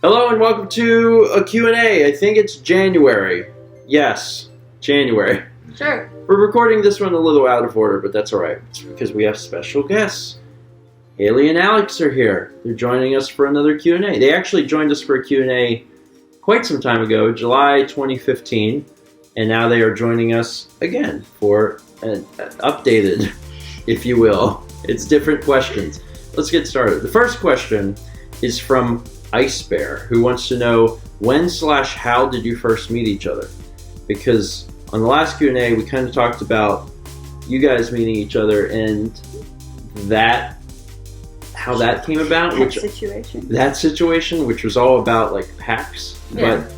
Hello and welcome to a Q&A. I think it's January. Yes, January. Sure. We're recording this one a little out of order, but that's alright. It's because we have special guests. Hayley and Alex are here. They're joining us for another Q&A. They actually joined us for a Q&A quite some time ago, July 2015, and now they are joining us again for an updated, if you will. It's different questions. Let's get started. The first question is from Ice Bear, who wants to know when/how did you first meet each other? Because on the last Q&A, we kind of talked about you guys meeting each other and how that came about. That situation, which was all about like packs. Yeah. But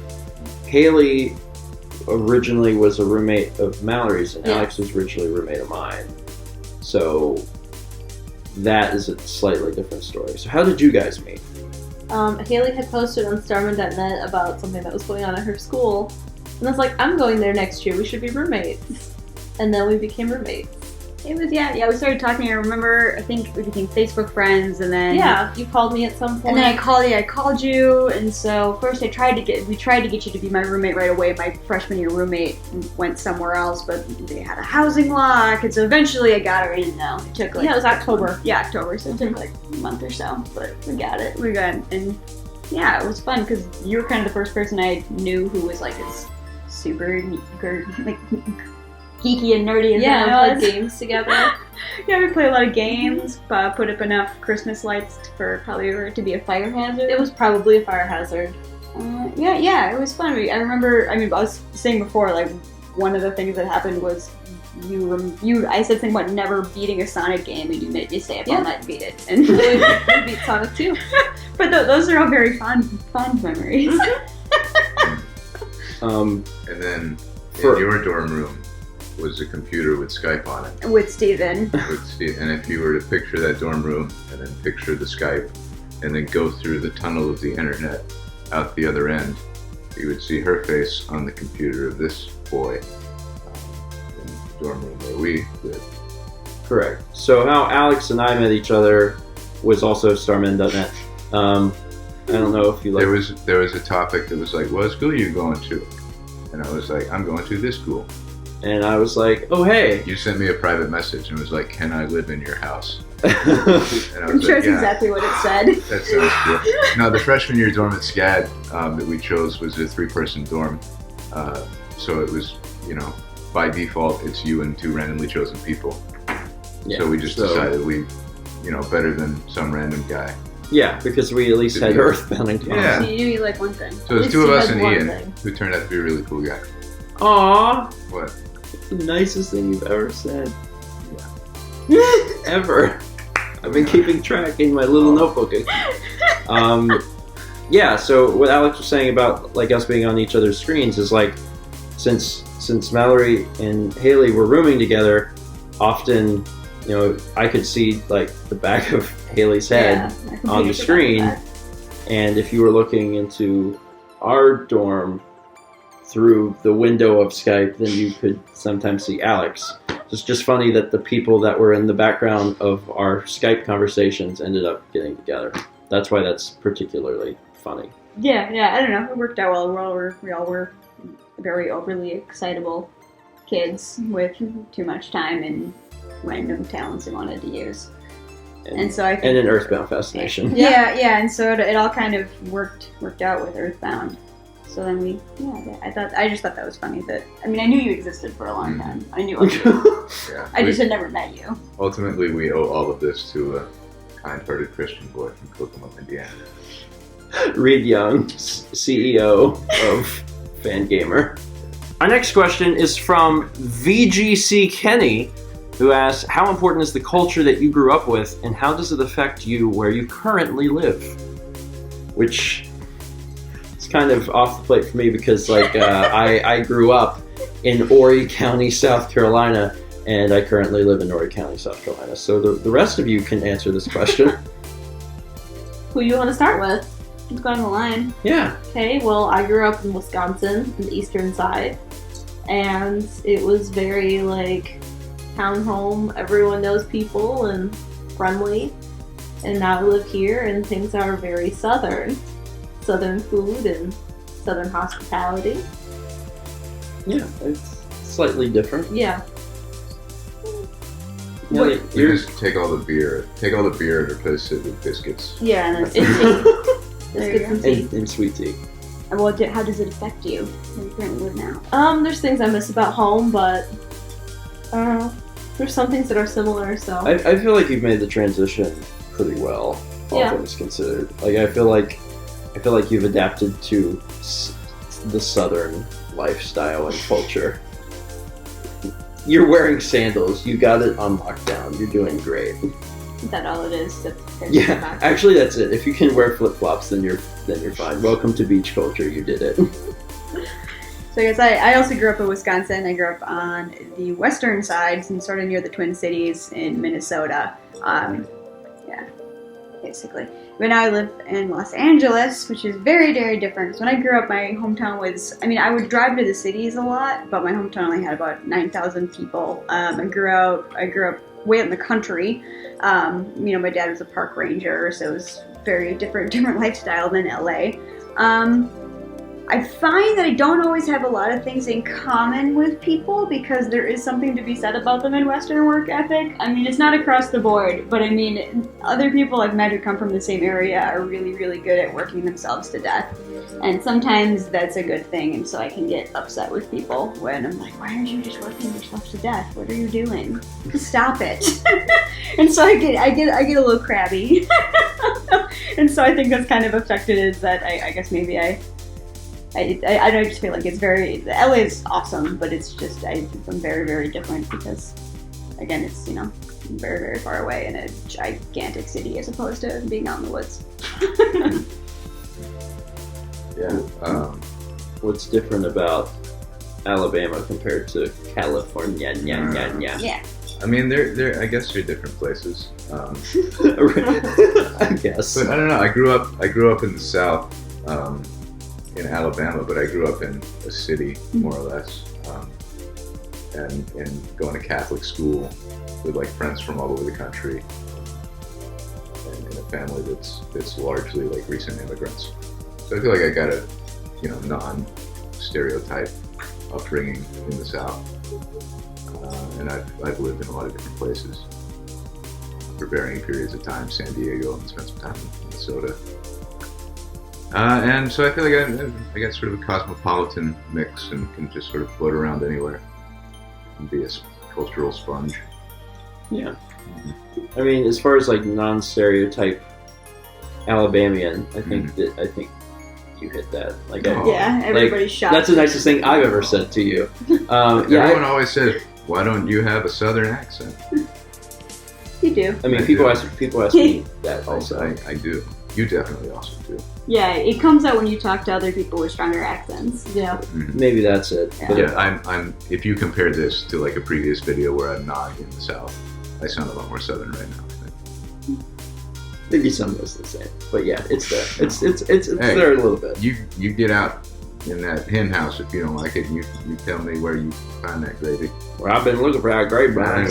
Hayley originally was a roommate of Mallory's, and Alex was originally a roommate of mine. So that is a slightly different story. So how did you guys meet? Hayley had posted on starman.net about something that was going on at her school, and I was like, I'm going there next year, we should be roommates. And then we became roommates. It was, yeah, we started talking. I remember, I think we became Facebook friends, and then... Yeah, you called me at some point. And then I called you, and so first we tried to get you to be my roommate right away. My freshman year roommate went somewhere else, but they had a housing lock, and so eventually I got her in, though. It took it was October. Yeah, October, so it took like a month or so, but we got it. And yeah, it was fun, because you were kind of the first person I knew who was like this super, like... geeky and nerdy as we played games together. Yeah, we played a lot of games, put up enough Christmas lights for probably to be a fire hazard. It was probably a fire hazard. Yeah, it was fun. I remember, I was saying before, like, one of the things that happened was I said something about never beating a Sonic game, and you made me stay up all night and beat it. And we beat Sonic too. But those are all very fond memories. And then in your dorm room was a computer with Skype on it. With Steven. And if you were to picture that dorm room and then picture the Skype and then go through the tunnel of the internet out the other end, you would see her face on the computer of this boy in the dorm room where we lived. Correct. So how Alex and I met each other was also starman.net. I don't know if you like... There was a topic that was like, what school are you going to? And I was like, I'm going to this school. And I was like, oh, hey. You sent me a private message and was like, can I live in your house? And I'm sure it's exactly what it said. That sounds cool. No, the freshman year dorm at SCAD that we chose was a 3-person dorm. So it was, by default, it's you and 2 randomly chosen people. Yeah, so we just decided better than some random guy. Yeah, because we at least had Earthbound in common. Yeah. You like one thing. So it's 2 of us and Ian, who turned out to be a really cool guy. Aww. What? It's the nicest thing you've ever said. Yeah. Ever. I've been keeping track in my little notebook. Yeah, so what Alex was saying about like us being on each other's screens is like, since Mallory and Hayley were rooming together, often, I could see like the back of Hayley's head on the screen, and if you were looking into our dorm through the window of Skype, then you could sometimes see Alex. It's just funny that the people that were in the background of our Skype conversations ended up getting together. That's why that's particularly funny. Yeah, I don't know. It worked out well. We all were very overly excitable kids with too much time and random talents we wanted to use. And so I think... And an Earthbound fascination. Yeah, and so it all kind of worked out with Earthbound. So then I just thought that was funny that, I knew you existed for a long time. I knew of you. I just had never met you. Ultimately, we owe all of this to a kind-hearted Christian boy from Kokomo, Indiana. Reed Young, CEO of Fangamer. Our next question is from VGCKenny, who asks, how important is the culture that you grew up with, and how does it affect you where you currently live? Which... kind of off the plate for me because I grew up in Horry County, South Carolina, and I currently live in Horry County, South Carolina. So the rest of you can answer this question. Who you want to start with? Let's go on the line. Yeah. Okay, well, I grew up in Wisconsin, in the eastern side, and it was very town home, everyone knows people and friendly. And now I live here and things are very southern. Southern food and Southern hospitality. Yeah, it's slightly different. Yeah. Yeah, What- like, We yours- just take all the beer and replace it with biscuits. Yeah, and that's Biscuits and tea. and sweet tea. well, how does it affect you where you currently live now? There's things I miss about home, but I don't know. There's some things that are similar, so. I feel like you've made the transition pretty well, all Yeah. things considered. Like I feel like you've adapted to the Southern lifestyle and culture. You're wearing sandals. You got it on lockdown. You're doing great. Is that all it is? Yeah, actually, that's it. If you can wear flip flops, then you're fine. Welcome to beach culture. You did it. So I guess I also grew up in Wisconsin. I grew up on the western side, sort of near the Twin Cities in Minnesota. Yeah, basically. But now I live in Los Angeles, which is very, very different. So when I grew up, my hometown was, I would drive to the cities a lot, but my hometown only had about 9,000 people. I grew up way out in the country. My dad was a park ranger, so it was very different lifestyle than LA. I find that I don't always have a lot of things in common with people because there is something to be said about the Midwestern work ethic. It's not across the board, but other people I've met who come from the same area are really, really good at working themselves to death. And sometimes that's a good thing, and so I can get upset with people when I'm like, why aren't you just working yourself to death? What are you doing? Stop it. And so I get a little crabby. And so I think that's kind of affected is that I guess maybe I just feel like it's LA is awesome, but it's just, I'm very, very different because, again, it's, very, very far away in a gigantic city as opposed to being out in the woods. Yeah. What's different about Alabama compared to California? Yeah. They're I guess they're different places. I guess. But I don't know. I grew up in the South, in Alabama, but I grew up in a city more or less, and going to Catholic school with like friends from all over the country, and in a family that's largely like recent immigrants. So I feel like I got a non-stereotype upbringing in the South, and I've lived in a lot of different places for varying periods of time. San Diego, and spent some time in Minnesota. And so I feel like I got sort of a cosmopolitan mix and can just sort of float around anywhere and be a cultural sponge. Yeah. As far as like non-stereotype Alabamian, I think you hit that. Like, Yeah, everybody's shocked. That's the nicest thing I've ever said to you. Everyone always says, "Why don't you have a Southern accent?" You do. People ask me that also. I do. You definitely also do. Yeah, it comes out when you talk to other people with stronger accents. Yeah. Maybe that's it. Yeah. But Yeah, I'm. If you compare this to like a previous video where I'm not in the South, I sound a lot more Southern right now. maybe some of us the same. But yeah, it's there. It's there a little bit. You get out in that hen house if you don't like it. And you tell me where you find that gravy. Well, I've been looking for that gravy. I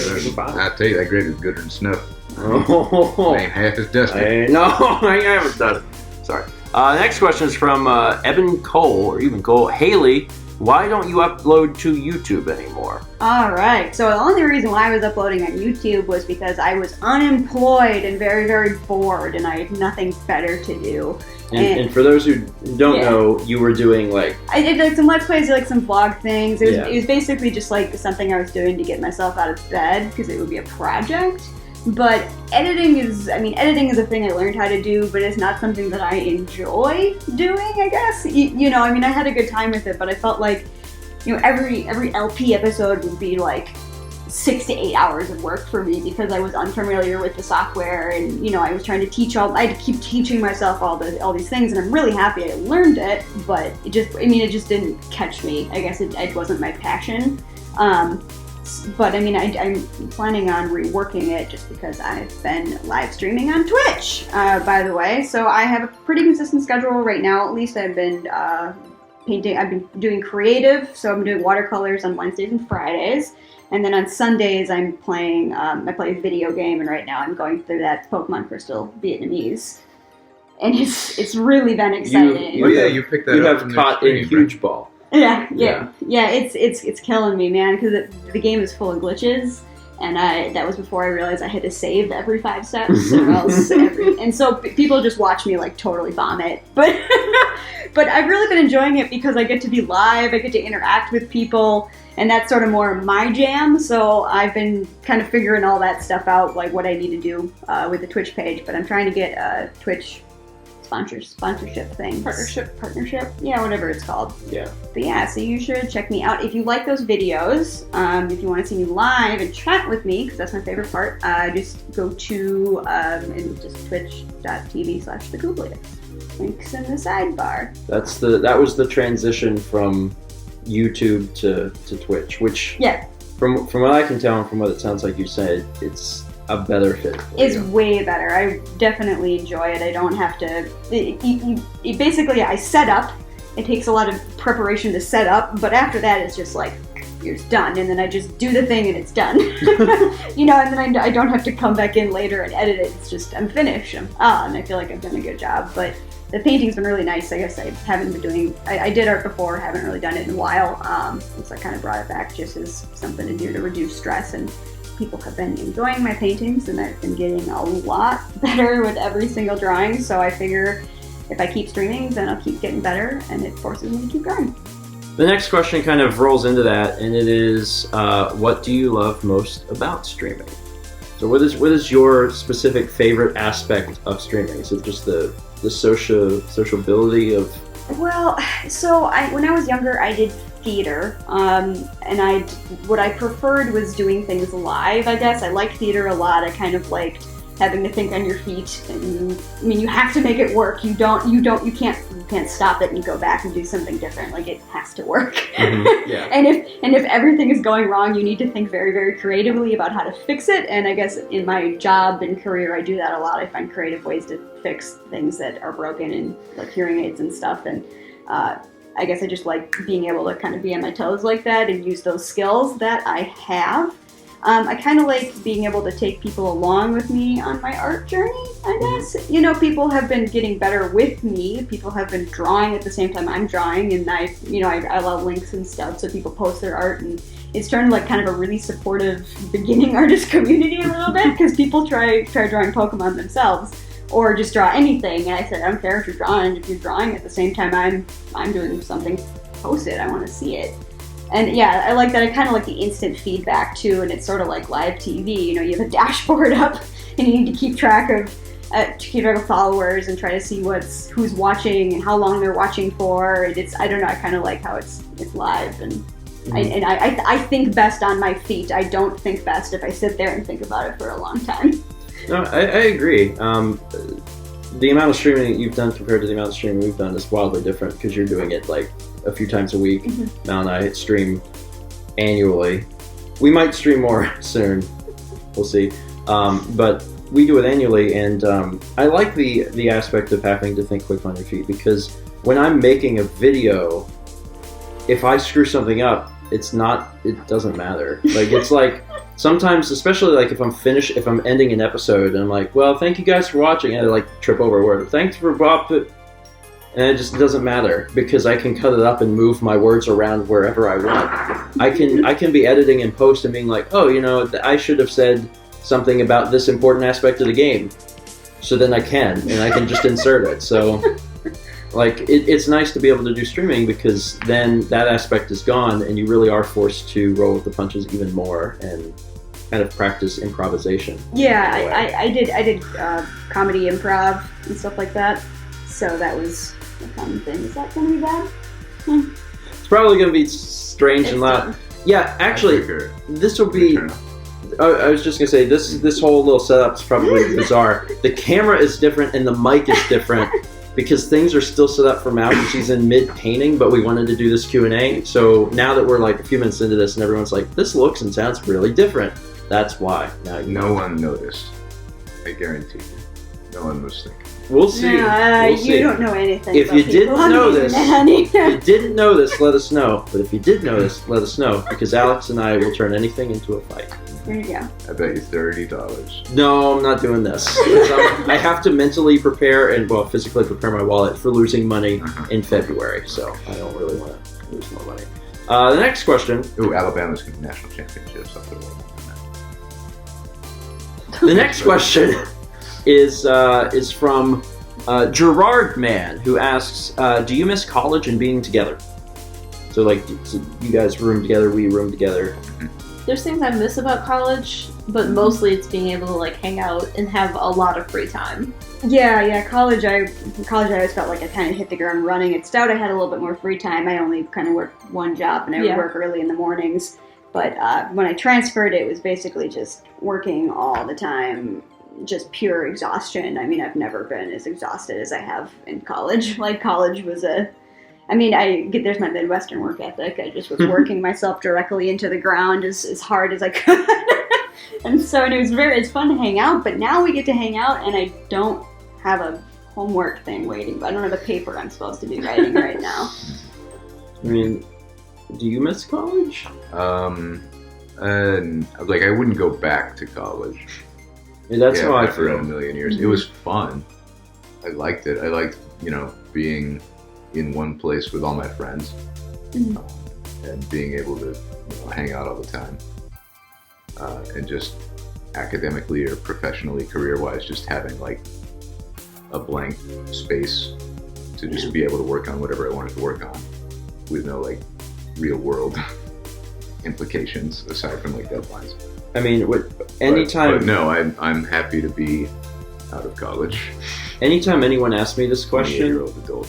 tell you, that gravy's gooder than snuff. Oh, It ain't half as dusty. no, I haven't done it. Sorry. Next question is from Ebon Cole, or even Cole. Hayley, why don't you upload to YouTube anymore? Alright, so the only reason why I was uploading on YouTube was because I was unemployed and very, very bored and I had nothing better to do. And for those who don't know, you were doing like... I did like some Let's Plays, like some vlog things. It Yeah. was basically just like something I was doing to get myself out of bed because it would be a project. But editing is a thing I learned how to do, but it's not something that I enjoy doing, I guess. I had a good time with it, but I felt like, every LP episode would be like 6 to 8 hours of work for me because I was unfamiliar with the software and, I was trying to I had to keep teaching myself all these things, and I'm really happy I learned it, but it just didn't catch me. I guess it wasn't my passion. But I'm planning on reworking it just because I've been live streaming on Twitch, by the way. So I have a pretty consistent schedule right now. At least I've been painting. I've been doing creative, so I'm doing watercolors on Wednesdays and Fridays, and then on Sundays I'm playing. I play a video game, and right now I'm going through that Pokemon Crystal Vietnamese. and it's really been exciting. You picked that You up have from the caught in stream, right? huge ball. Yeah. It's killing me, man, because the game is full of glitches, and that was before I realized I had to save every 5 steps, or else and so people just watch me like totally vomit. But but I've really been enjoying it because I get to be live, I get to interact with people, and that's sort of more my jam. So I've been kind of figuring all that stuff out, like what I need to do with the Twitch page. But I'm trying to get a Twitch sponsorship thing. Partnership? Yeah, whatever it's called. Yeah. But yeah, so you should check me out. If you like those videos, if you want to see me live and chat with me, because that's my favorite part, just go to just twitch.tv/thegoogliest. Links in the sidebar. That was the transition from YouTube to Twitch, which from what I can tell and from what it sounds like you said, it's a better fit. It's way better. I definitely enjoy it. I don't have to. Basically, I set up. It takes a lot of preparation to set up, but after that, it's just like you're done, and then I just do the thing and it's done. And then I don't have to come back in later and edit it. It's just I'm finished. And I feel like I've done a good job. But the painting's been really nice. I guess I haven't been doing. I did art before. Haven't really done it in a while. So I kind of brought it back just as something to do to reduce stress and. People have been enjoying my paintings, and I've been getting a lot better with every single drawing, so I figure if I keep streaming, then I'll keep getting better, and it forces me to keep going. The next question kind of rolls into that, and it is, what do you love most about streaming? So what is your specific favorite aspect of streaming? Is it just the sociability of... Well, so when I was younger, I did theater, and what I preferred was doing things live, I guess. I liked theater a lot. I kind of liked having to think on your feet, and I mean, you have to make it work. You can't stop it and you go back and do something different. Like, it has to work. Mm-hmm. Yeah. and if everything is going wrong, you need to think very, very creatively about how to fix it. And I guess in my job and career, I do that a lot. I find creative ways to fix things that are broken, and like hearing aids and stuff. And I guess I just like being able to kind of be on my toes like that and use those skills that I have. I kind of like being able to take people along with me on my art journey, I guess. People have been getting better with me. People have been drawing at the same time I'm drawing, and I allow links and stuff so people post their art, and it's turned like kind of a really supportive beginning artist community a little bit, because people try drawing Pokemon themselves. Or just draw anything, and I said, I don't care if you're drawing. If you're drawing at the same time I'm doing something, post it. I want to see it. And yeah, I like that. I kind of like the instant feedback too, and it's sort of like live TV. You have a dashboard up, and you need to keep track of followers and try to see who's watching and how long they're watching for. And I don't know. I kind of like how it's live, and I think best on my feet. I don't think best if I sit there and think about it for a long time. No, I agree. The amount of streaming that you've done compared to the amount of streaming we've done is wildly different, because you're doing it like a few times a week. Mm-hmm. Mal and I stream annually. We might stream more soon. We'll see. But we do it annually, and I like the aspect of having to think quick on your feet, because when I'm making a video, if I screw something up, it doesn't matter. Like, it's like, sometimes, especially like if I'm ending an episode and I'm like, well, thank you guys for watching, and I like trip over a word, thanks for Bob, and it just doesn't matter, because I can cut it up and move my words around wherever I want. I can be editing in post and being like, oh, I should have said something about this important aspect of the game, so then I can just insert it. So like, it's nice to be able to do streaming, because then that aspect is gone, and you really are forced to roll with the punches even more and kind of practice improvisation. Yeah, I did comedy improv and stuff like that, so that was a fun thing. Is that going to be bad? It's probably going to be strange and loud. Fun. Yeah, actually, this will be... I was just going to say, this whole little setup is probably bizarre. The camera is different and the mic is different, because things are still set up for Mal, because she's in mid-painting, but we wanted to do this Q&A. So now that we're like a few minutes into this and everyone's like, this looks and sounds really different, that's why. Now No one noticed. I guarantee you. No one was thinking. We'll see. You don't know anything. If about you didn't people know on the this, internet. if you didn't know this, let us know. But if you did know this, let us know, because Alex and I will turn anything into a fight. There you go. I bet you $30. No, I'm not doing this. I have to mentally prepare and, well, physically prepare my wallet for losing money in February, so I don't really want to lose more money. The next question. Ooh, Alabama's national championships. I'll put it The next question is from JERARD MAN, who asks, do you miss college and being together? So, like, so you guys room together, we room together. There's things I miss about college, but mostly it's being able to like hang out and have a lot of free time. Yeah. College, I always felt like I kind of hit the ground running. At Stout, I had a little bit more free time. I only kind of worked one job, and I would work early in the mornings. But when I transferred, it was basically just working all the time, just pure exhaustion. I mean, I've never been as exhausted as I have in college. Like, college was there's my Midwestern work ethic. I just was working myself directly into the ground as hard as I could. And so it's fun to hang out, but now we get to hang out and I don't have a homework thing waiting, but I don't have a paper I'm supposed to be writing right now. I mean, do you miss college? And like, I wouldn't go back to college. Yeah, that's how I for feel. a million years. It was fun. I liked it. I liked, being in one place with all my friends and being able to hang out all the time. And just academically or professionally, career-wise, just having like a blank space to just be able to work on whatever I wanted to work on with no like real-world implications aside from like deadlines. I mean, anytime. But no, I'm happy to be out of college. Anytime anyone asks me this question, 28-year-old adult.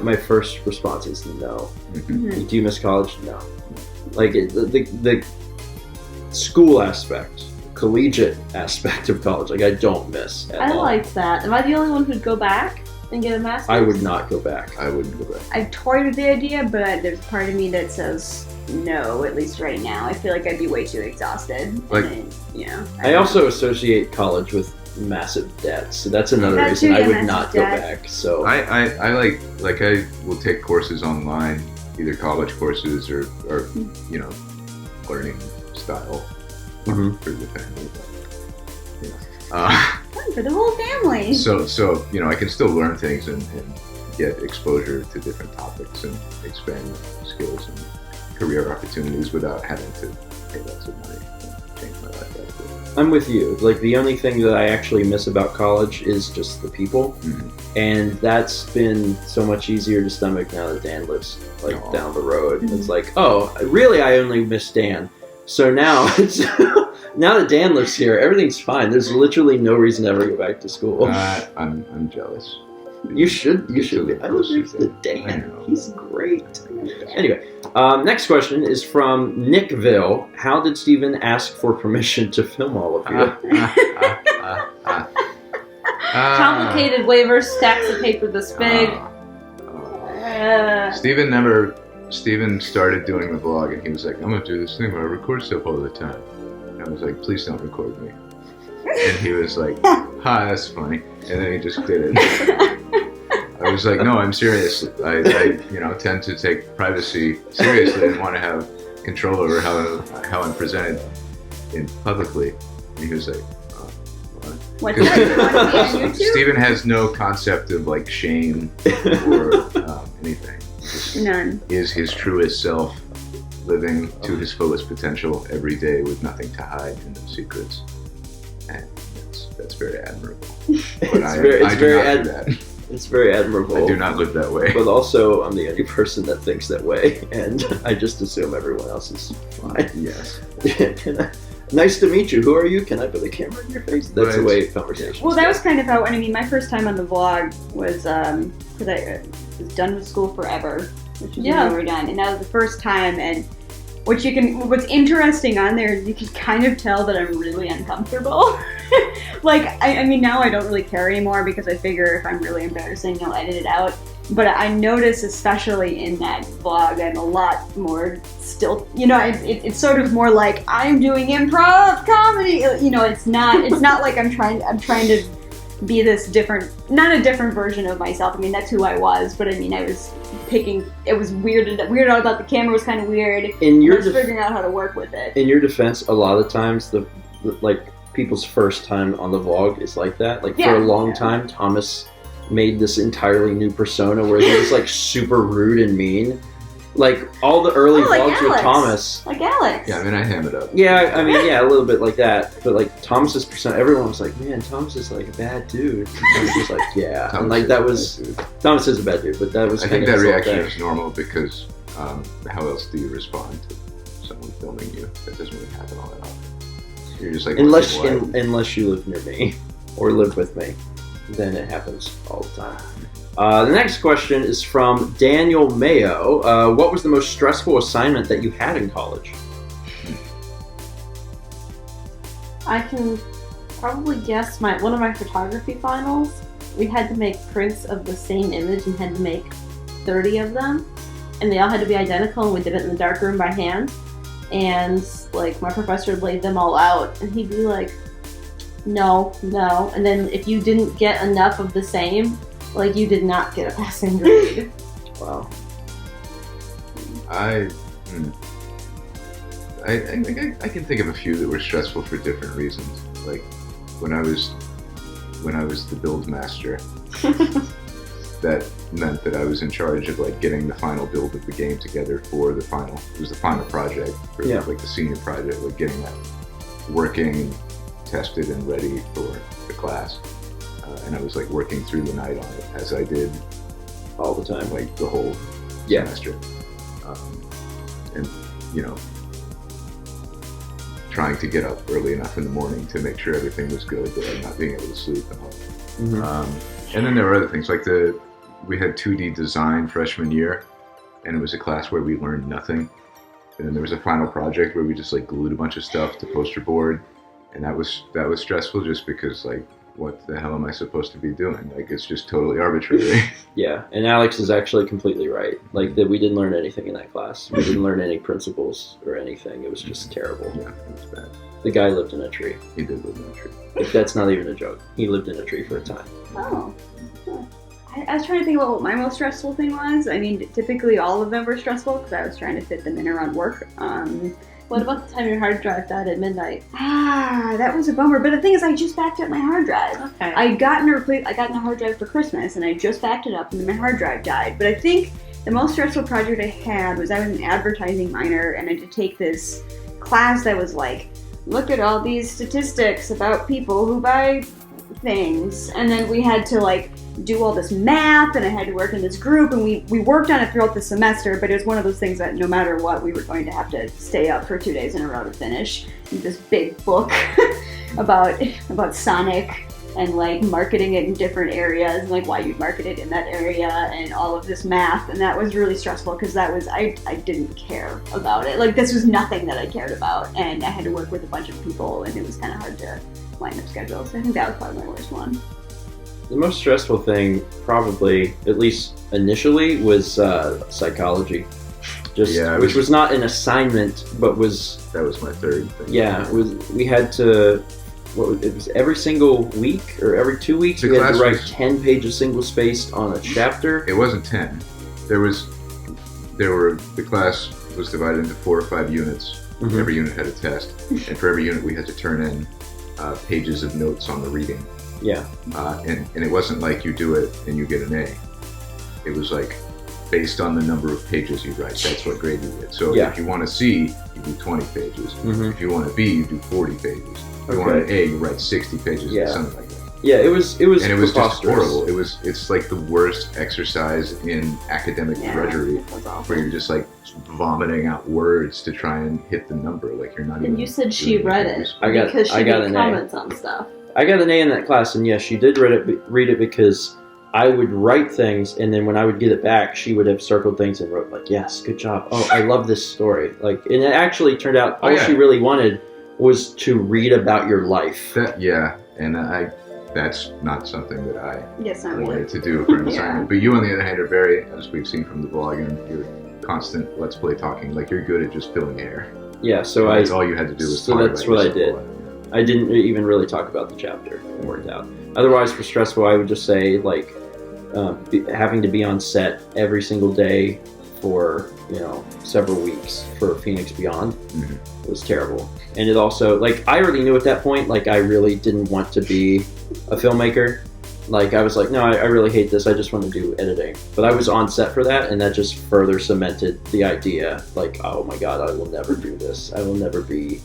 my first response is no. Mm-hmm. Do you miss college? No. Like the school aspect, collegiate aspect of college, like I don't miss at all. I liked that. Am I the only one who'd go back and get a master's? I would not go back. I wouldn't go back. I've toyed with the idea, but there's a part of me that says no, at least right now. I feel like I'd be way too exhausted. Like- and, I also associate college with massive debt, so that's another That reason too, I yeah, would massive not go debt. back. So I will take courses online, either college courses or learning style Mhm. for the family. Fun for the whole family. So I can still learn things and get exposure to different topics and expand skills and career opportunities without having to pay lots of money and change my life radically. I'm with you. Like, the only thing that I actually miss about college is just the people. And that's been so much easier to stomach now that Dan lives down the road. It's like, oh, really, I only miss Dan. So now, now that Dan lives here, everything's fine. There's literally no reason to ever go back to school. I'm jealous. You should be. I live next to I Dan. know. He's great. Anyway, next question is from Nickville. How did Stephen ask for permission to film all of you? Complicated waivers, stacks of paper this big. Stephen started doing the vlog and he was like, I'm gonna do this thing where I record stuff all the time. And I was like, please don't record me. And he was like, ha, that's funny. And then he just did it. I was like, no, I'm serious. I tend to take privacy seriously and want to have control over how I'm presented publicly. And he was like, What do you want to be on YouTube? Stephen has no concept of like shame or anything. Just None. is his truest self, living to his fullest potential every day with nothing to hide and no secrets. And that's very admirable. But I do not do that. It's very admirable. I do not live that way. But also, I'm the only person that thinks that way, and I just assume everyone else is fine. Yes. Nice to meet you. Who are you? Can I put a camera in your face? That's the way conversations Well, that go. was kind of how, my first time on the vlog was, because I was done with school forever, which is when we were done, and that was the first time, and what's interesting on there is you can kind of tell that I'm really uncomfortable. Like, now I don't really care anymore because I figure if I'm really embarrassing, I'll edit it out. But I notice, especially in that vlog, I'm a lot more still, it's sort of more like I'm doing improv comedy. It's not like I'm trying to be this different, not a different version of myself. That's who I was, but I was picking, it was weird about the camera was kind of weird. I was figuring out how to work with it. In your defense, a lot of times the like people's first time on the vlog is like that. Like for Yeah. a long time, Thomas made this entirely new persona where he was like super rude and mean. Like all the early like vlogs with Alex. Thomas. Like Alex. Yeah, I mean, I ham it up. Yeah, I mean, yeah, a little bit like that. But like Thomas's persona, everyone was like, "Man, Thomas is like a bad dude." And I was just like, "Yeah," and like that was Thomas is a bad dude, but that was. I kind think of that his whole reaction thing. is normal because how else do you respond to someone filming you? That doesn't really happen all that often. You're just like Unless looking away. unless you live near me or live with me, then it happens all the time. The next question is from Daniel Mayo. What was the most stressful assignment that you had in college? I can probably guess one of my photography finals. We had to make prints of the same image and had to make 30 of them, and they all had to be identical. And we did it in the dark room by hand. And like my professor laid them all out, and he'd be like, "No, no." And then if you didn't get enough of the same, like you did not get a passing grade. Wow. I can think of a few that were stressful for different reasons. Like when I was the build master, that meant that I was in charge of like getting the final build of the game together for the final. It was the final project for like the senior project, like getting that working, tested, and ready for the class. And I was like working through the night on it, as I did All the time. like the whole semester. And you know, trying to get up early enough in the morning to make sure everything was good, but like not being able to sleep and all. Mm-hmm. And then there were other things like we had 2D design freshman year, and it was a class where we learned nothing. And then there was a final project where we just like glued a bunch of stuff to poster board, and that was stressful just because like, what the hell am I supposed to be doing? Like it's just totally arbitrary. Yeah, and Alex is actually completely right. Like that, we didn't learn anything in that class. We didn't learn any principles or anything. It was just terrible. Yeah, it was bad. The guy lived in a tree. He did live in a tree. Like, that's not even a joke. He lived in a tree for a time. Oh. I was trying to think about what my most stressful thing was. I mean, typically all of them were stressful because I was trying to fit them in around work. What about the time your hard drive died at midnight? That was a bummer. But the thing is, I just backed up my hard drive. Okay. I got a hard drive for Christmas, and I just backed it up, and then my hard drive died. But I think the most stressful project I had was I was an advertising minor, and I had to take this class that was like, look at all these statistics about people who buy things, and then we had to like do all this math, and I had to work in this group, and we worked on it throughout the semester, but it was one of those things that no matter what, we were going to have to stay up for 2 days in a row to finish this big book about Sonic and like marketing it in different areas and like why you'd market it in that area and all of this math, and that was really stressful because that was I didn't care about it. Like this was nothing that I cared about, and I had to work with a bunch of people, and it was kind of hard to line up schedules. I think that was probably my worst one. The most stressful thing, probably, at least initially, was psychology. Which was not an assignment, but was... That was my third thing. Yeah, we had to... it was every single week, or every 2 weeks, The we had to class write was- 10 pages single-spaced on a chapter. It wasn't 10. The class was divided into 4 or 5 units. Mhm. Every unit had a test, and for every unit we had to turn in pages of notes on the reading. Yeah. And it wasn't like you do it and you get an A. It was like based on the number of pages you write, that's what grade you get. So Yeah. if you want a C, you do 20 pages. Mhm. If you want a B, you do 40 pages. If you want an A, you write 60 pages, Yeah. something like that. Yeah, it was And it was just preposterous. horrible. It's like the worst exercise in academic drudgery, That was awful. where you're just like vomiting out words to try and hit the number. Like you're not even. And you said she doing read anything it useful. because she I got made an A. comments on stuff. I got an A in that class, and yes, she did read it because I would write things, and then when I would get it back, she would have circled things and wrote like, "Yes, good job. Oh, I love this story." Like, and it actually turned out all she really wanted was to read about your life. That's not something that I Yes, not wanted really. to do for an Yeah. assignment. But you, on the other hand, are very, as we've seen from the vlog and your constant Let's Play talking, like you're good at just filling air. Yeah, so That's all you had to do was so talk that's about what I yourself. did. I didn't even really talk about the chapter. It worked out. Otherwise, for stressful, I would just say like having to be on set every single day for, several weeks for Phoenix Beyond. Mhm. It was terrible. And it also, like, I already knew at that point, like, I really didn't want to be a filmmaker. Like, I was like, no, I really hate this. I just want to do editing. But I was on set for that, and that just further cemented the idea. Like, oh my God, I will never do this. I will never be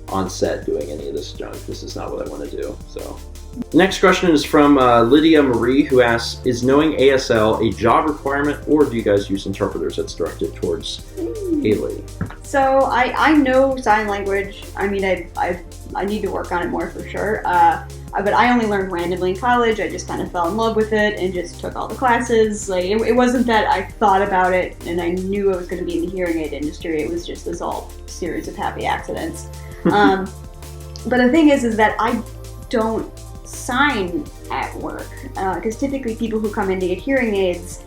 on set doing any of this junk. This is not what I want to do. So, next question is from Lydia Marie, who asks, is knowing ASL a job requirement, or do you guys use interpreters? That's directed towards Hayley. So I know sign language. I mean, I need to work on it more for sure. But I only learned randomly in college. I just kind of fell in love with it and just took all the classes. Like it wasn't that I thought about it and I knew I was going to be in the hearing aid industry. It was just this all series of happy accidents. But the thing is that I don't sign at work because typically people who come in to get hearing aids,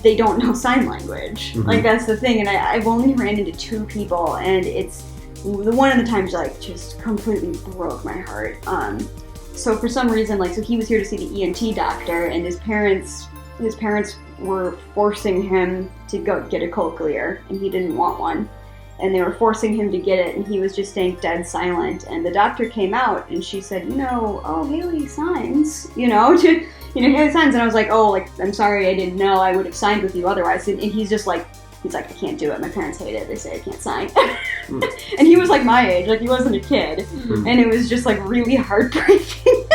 they don't know sign language. Mhm. Like that's the thing. And I've only ran into 2 people, and it's the one of the times like just completely broke my heart. So for some reason, like, so he was here to see the ENT doctor, and his parents were forcing him to go get a cochlear, and he didn't want one. And they were forcing him to get it, and he was just staying dead silent. And the doctor came out, and she said, oh, Hayley signs, Hayley signs. And I was like, oh, like, I'm sorry, I didn't know. I would have signed with you otherwise. And he's like, I can't do it. My parents hate it. They say I can't sign. And he was like my age, like he wasn't a kid. And it was just like really heartbreaking.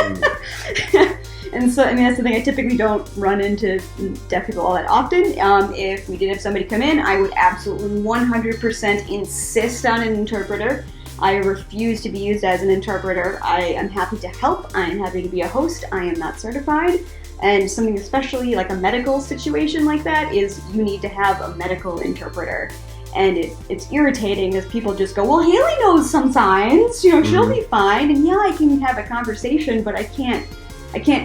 And so, I mean, that's the thing. I typically don't run into deaf people all that often. If we did have somebody come in, I would absolutely 100% insist on an interpreter. I refuse to be used as an interpreter. I am happy to help. I am happy to be a host. I am not certified. And something especially like a medical situation like that is you need to have a medical interpreter. And it's irritating as people just go, well, Hayley knows some signs, she'll be fine. And yeah, I can have a conversation, but I can't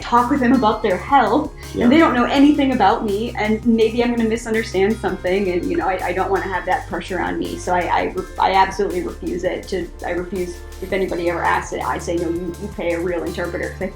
talk with them about their health. Yeah. And they don't know anything about me, and maybe I'm going to misunderstand something, and I don't want to have that pressure on me. So I absolutely refuse it. I refuse, if anybody ever asks it, I say, no, you pay a real interpreter. Because I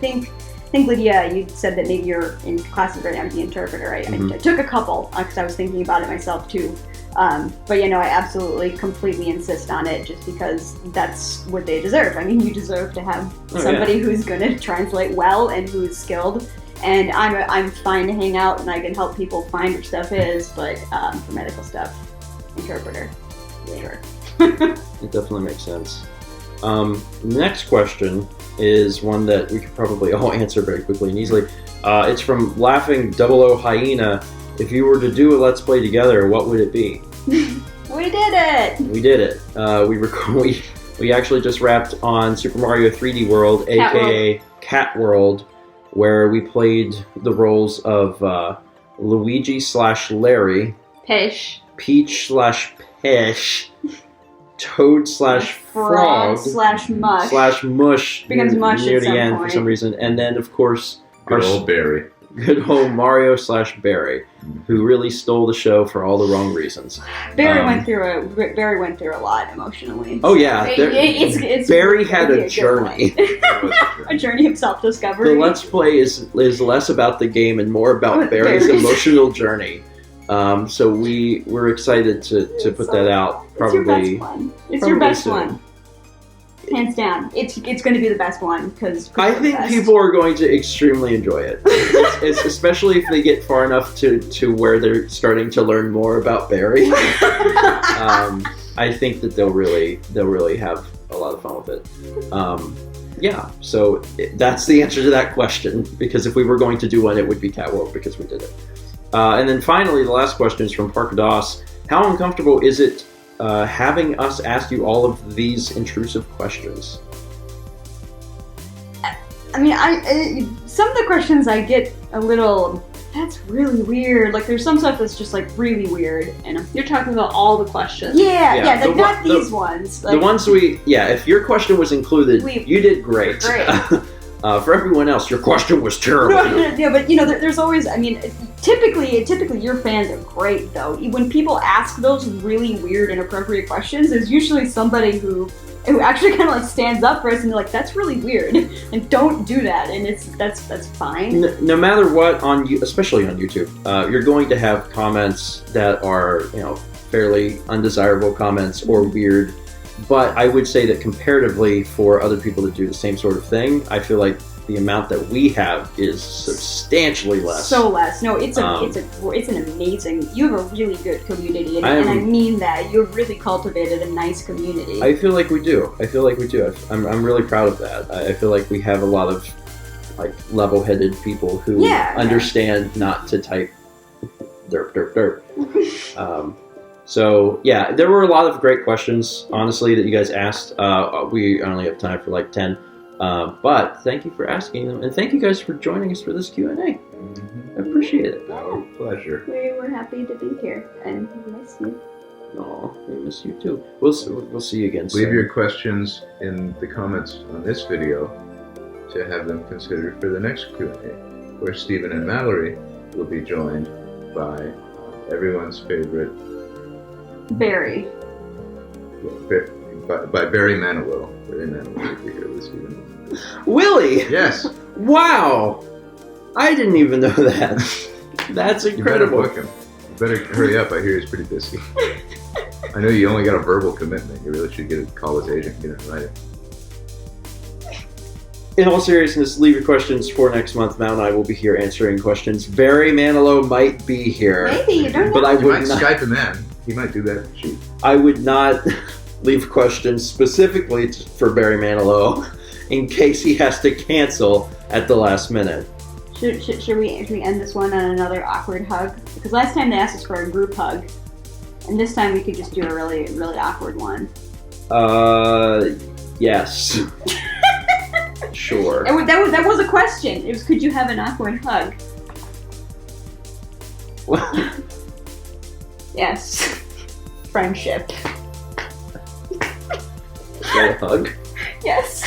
think Lydia, you said that maybe you're in classes right now with the interpreter. I took a couple because I was thinking about it myself too. But I absolutely completely insist on it just because that's what they deserve. I mean, you deserve to have somebody who's going to translate well and who's skilled. And I'm fine to hang out and I can help people find where stuff is, but for medical stuff, interpreter, sure. It definitely makes sense. Next question is one that we could probably all answer very quickly and easily. It's from Laughing 00 Hyena. If you were to do a Let's Play together, what would it be? We did it! We did it. We actually just wrapped on Super Mario 3D World, aka Cat World, where we played the roles of Luigi/Larry, Peach/Pesh, Toad/Frog, /Mush. Becomes Mush near at the some end point. for some reason. And then, of course, Good old Barry. Good old Mario/Barry, who really stole the show for all the wrong reasons. Barry went through a lot emotionally. Oh yeah, it's Barry had a journey. A journey of self-discovery. The Let's Play is less about the game and more about Barry's emotional journey. So we're excited to put that out. Probably it's your best one. Hands down, it's going to be the best one because I think people are going to extremely enjoy it. It's especially if they get far enough to where they're starting to learn more about Barry. I think that they'll really have a lot of fun with it. Yeah, so that's the answer to that question. Because if we were going to do one, it would be Cat World because we did it. And then finally, the last question is from Parker Doss. How uncomfortable is it having us ask you all of these intrusive questions? I mean, some of the questions I get a little, that's really weird. Like, there's some stuff that's just, like, really weird. And You're talking about all the questions. Yeah, like, not these ones. Like, the ones if your question was included, you did great. For everyone else, your question was terrible. No, but there's always, I mean, typically your fans are great though. When people ask those really weird, inappropriate questions, there's usually somebody who it actually kind of like stands up for us, and they're like, "That's really weird," and don't do that. And that's fine. No matter what, especially on YouTube, you're going to have comments that are fairly undesirable comments or weird. But I would say that comparatively for other people to do the same sort of thing, I feel like the amount that we have is substantially less. So less. No, it's an amazing. You have a really good community, and I mean that. You've really cultivated a nice community. I feel like we do. I'm really proud of that. I feel like we have a lot of like level-headed people who understand not to type derp derp derp. So yeah, there were a lot of great questions, honestly, that you guys asked. We only have time for like 10, but thank you for asking them, and thank you guys for joining us for this Q&A. I appreciate it. Oh, pleasure. We were happy to be here, and we miss you. Oh, we miss you too. We'll see you again soon. Leave your questions in the comments on this video to have them considered for the next Q&A, where Stephen and Mallory will be joined by everyone's favorite Barry. By Barry Manilow. Barry Manilow will be here with Stephen. Willie! Yes! Wow! I didn't even know that. That's incredible. You better book him. You better hurry up. I hear he's pretty busy. I know you only got a verbal commitment. You really should call his agent and get it in writing. In all seriousness, leave your questions for next month. Mal and I will be here answering questions. Barry Manilow might be here. Maybe, you don't know. But I You would might not, Skype him in. He might do that cheap. I would not leave questions specifically for Barry Manilow in case he has to cancel at the last minute. Should we end this one on another awkward hug? Because last time they asked us for a group hug, and this time we could just do a really, really awkward one. Yes. Sure. That was a question. It was, could you have an awkward hug? Yes. Friendship. Is that a hug? Yes.